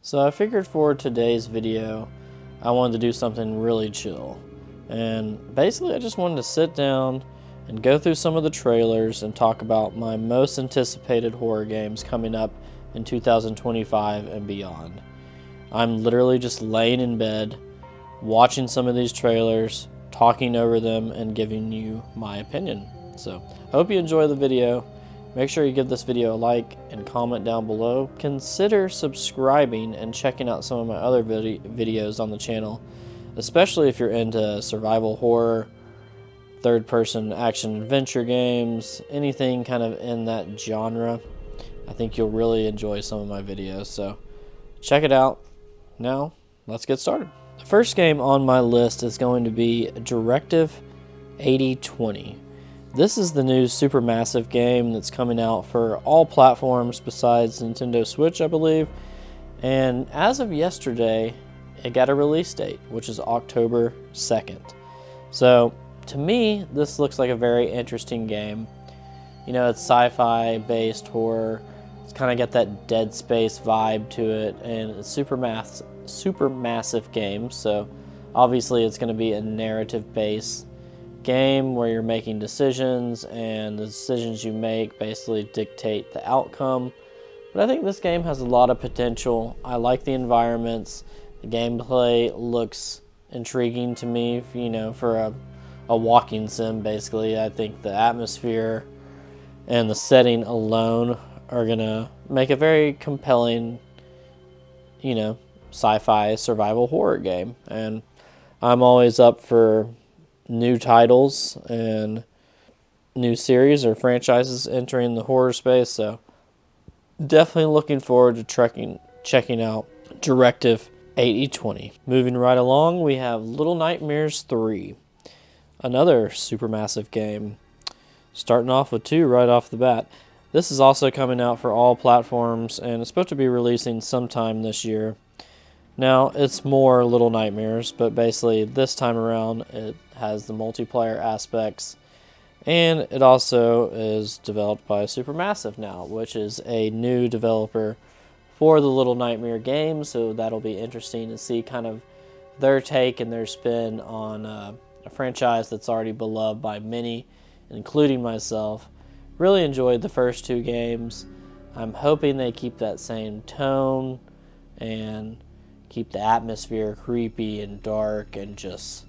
So I figured for today's video, I wanted to do something really chill. And basically I just wanted to sit down and go through some of the trailers and talk about my most anticipated horror games coming up in 2025 and beyond. I'm literally just laying in bed, watching some of these trailers, talking over them, and giving you my opinion. So I hope you enjoy the video. Make sure you give this video a like and comment down below. Consider subscribing and checking out some of my other videos on the channel, especially if you're into survival horror, third-person action adventure games, anything kind of in that genre. I think you'll really enjoy some of my videos, so check it out. Now, let's get started. The first game on my list is going to be Directive 8020. This is the new supermassive game that's coming out for all platforms besides Nintendo Switch, I believe. And as of yesterday, it got a release date, which is October 2nd. So, to me, this looks like a very interesting game. You know, it's sci-fi based horror. It's kind of got that Dead Space vibe to it, and it's super massive game. So, obviously, it's going to be a narrative-based game where you're making decisions, and the decisions you make basically dictate the outcome. But I think this game has a lot of potential. I like the environments. The gameplay looks intriguing to me, you know, for a walking sim basically. I think the atmosphere and the setting alone are gonna make a very compelling, you know, sci-fi survival horror game. And I'm always up for new titles and new series or franchises entering the horror space, so definitely looking forward to checking out Directive 8020. Moving right along, we have Little Nightmares 3, another supermassive game. Starting off with 2 right off the bat. This is also coming out for all platforms, and it's supposed to be releasing sometime this year. Now, it's more Little Nightmares, but basically this time around it has the multiplayer aspects, and it also is developed by Supermassive now, which is a new developer for the Little Nightmare game, so that'll be interesting to see kind of their take and their spin on a franchise that's already beloved by many, including myself. Really enjoyed the first 2 games. I'm hoping they keep that same tone and keep the atmosphere creepy and dark and just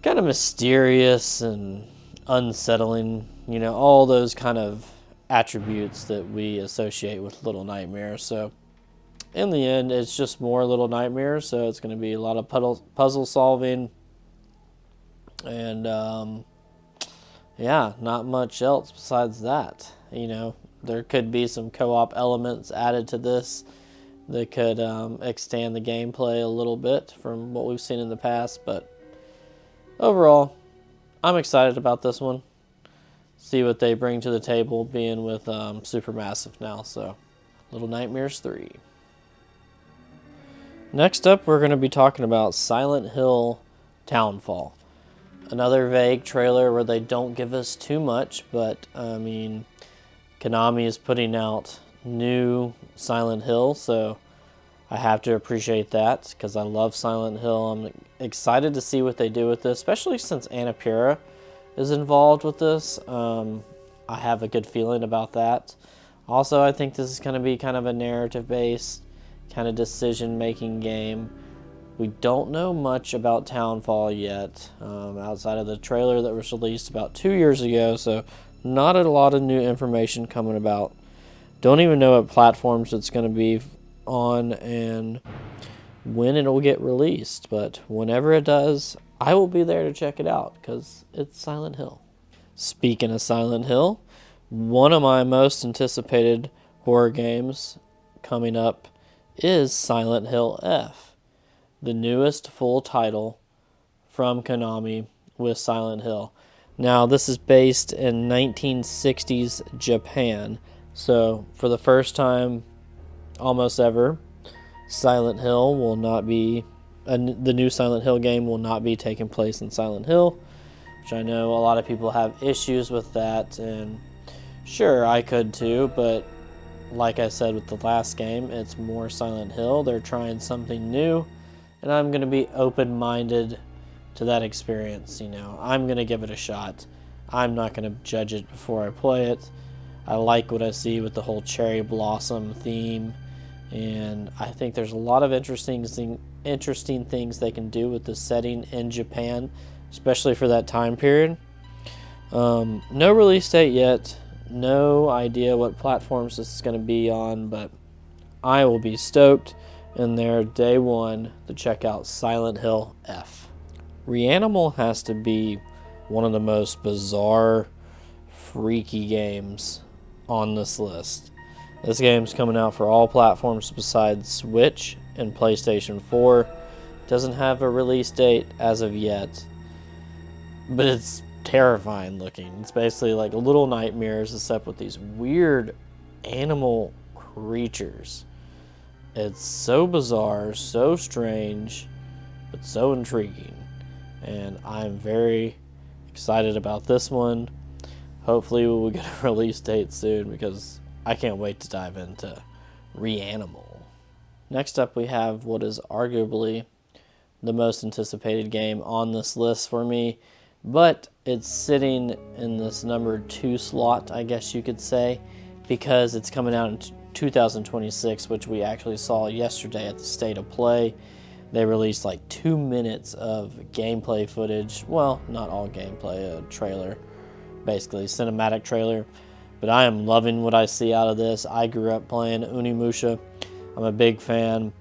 kind of mysterious and unsettling. You know, all those kind of attributes that we associate with Little Nightmares. So in the end, it's just more Little Nightmares. So it's going to be a lot of puzzle solving. And yeah, not much else besides that. You know, there could be some co-op elements added to this that could extend the gameplay a little bit from what we've seen in the past, but overall, I'm excited about this one. See what they bring to the table, being with Supermassive now. So, Little Nightmares 3. Next up, we're going to be talking about Silent Hill Townfall. Another vague trailer where they don't give us too much, but I mean, Konami is putting out new Silent Hill, so I have to appreciate that because I love Silent Hill. I'm excited to see what they do with this, especially since Annapurna is involved with this. I have a good feeling about that. Also, I think this is going to be kind of a narrative-based, kind of decision-making game. We don't know much about Townfall yet, outside of the trailer that was released about 2 years ago, so not a lot of new information coming about. Don't even know what platforms it's going to be on and when it'll get released, but whenever it does, I will be there to check it out because it's Silent Hill. Speaking of Silent Hill, one of my most anticipated horror games coming up is Silent Hill F, the newest full title from Konami with Silent Hill. Now, this is based in 1960s Japan. So, for the first time almost ever, Silent Hill will not be, the new Silent Hill game will not be taking place in Silent Hill, which I know a lot of people have issues with that, and sure, I could too, but like I said with the last game, it's more Silent Hill. They're trying something new, and I'm going to be open-minded to that experience. You know, I'm going to give it a shot. I'm not going to judge it before I play it. I like what I see with the whole cherry blossom theme, and I think there's a lot of interesting things they can do with the setting in Japan, especially for that time period. No release date yet. No idea what platforms this is going to be on, but I will be stoked in there day one to check out Silent Hill F. Reanimal has to be one of the most bizarre, freaky games on this list. This game's coming out for all platforms besides Switch and PlayStation 4. Doesn't have a release date as of yet, but it's terrifying looking. It's basically like Little Nightmares except with these weird animal creatures. It's so bizarre, so strange, but so intriguing, and I'm very excited about this one. Hopefully we will get a release date soon, because I can't wait to dive into Reanimal. Next up we have what is arguably the most anticipated game on this list for me, but it's sitting in this number 2 slot, I guess you could say, because it's coming out in 2026, which we actually saw yesterday at the State of Play. They released like 2 minutes of gameplay footage. Well, not all gameplay, a trailer, basically cinematic trailer. But I am loving what I see out of this. I grew up playing Onimusha. I'm a big fan.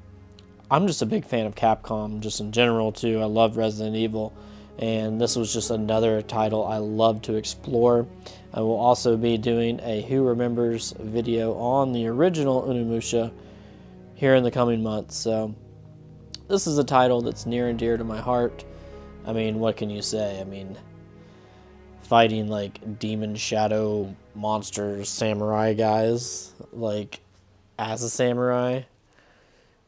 I'm just a big fan of Capcom just in general too. I love Resident Evil, and this was just another title I love to explore. I will also be doing a Who Remembers video on the original Onimusha here in the coming months. So this is a title that's near and dear to my heart. I mean, what can you say? I mean, fighting like demon shadow monsters, samurai guys, like as a samurai,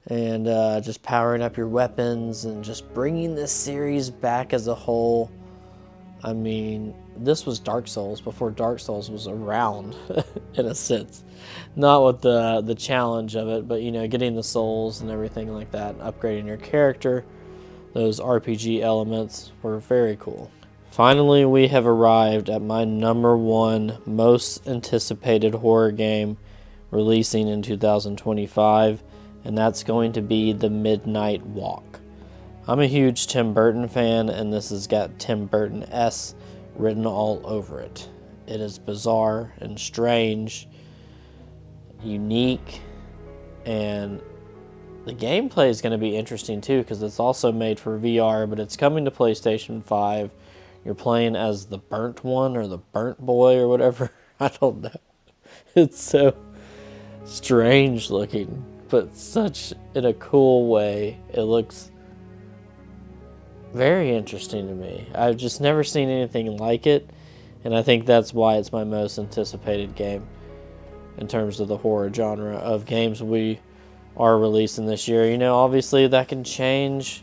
and just powering up your weapons and just bringing this series back as a whole. I mean, this was Dark Souls before Dark Souls was around, in a sense. Not with the challenge of it, but, you know, getting the souls and everything like that, and upgrading your character. Those RPG elements were very cool. Finally, we have arrived at my number 1 most anticipated horror game releasing in 2025, and that's going to be The Midnight Walk. I'm a huge Tim Burton fan, and this has got Tim Burton S written all over it. It is bizarre and strange, unique, and the gameplay is going to be interesting too, because it's also made for VR, but it's coming to PlayStation 5. You're playing as the burnt one, or the burnt boy, or whatever. I don't know. It's so strange looking, but such in a cool way. It looks very interesting to me. I've just never seen anything like it, and I think that's why it's my most anticipated game in terms of the horror genre of games we are releasing this year. You know, obviously that can change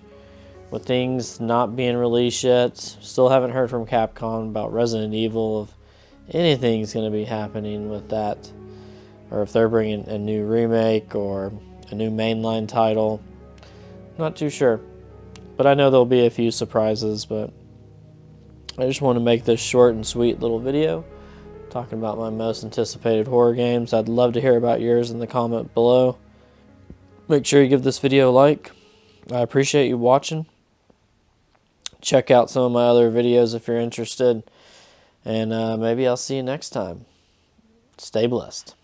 with things not being released yet. Still haven't heard from Capcom about Resident Evil, if anything's going to be happening with that, or if they're bringing a new remake or a new mainline title. Not too sure, but I know there'll be a few surprises. But I just want to make this short and sweet little video talking about my most anticipated horror games. I'd love to hear about yours in the comment below. Make sure you give this video a like. I appreciate you watching. Check out some of my other videos if you're interested, and maybe I'll see you next time. Stay blessed.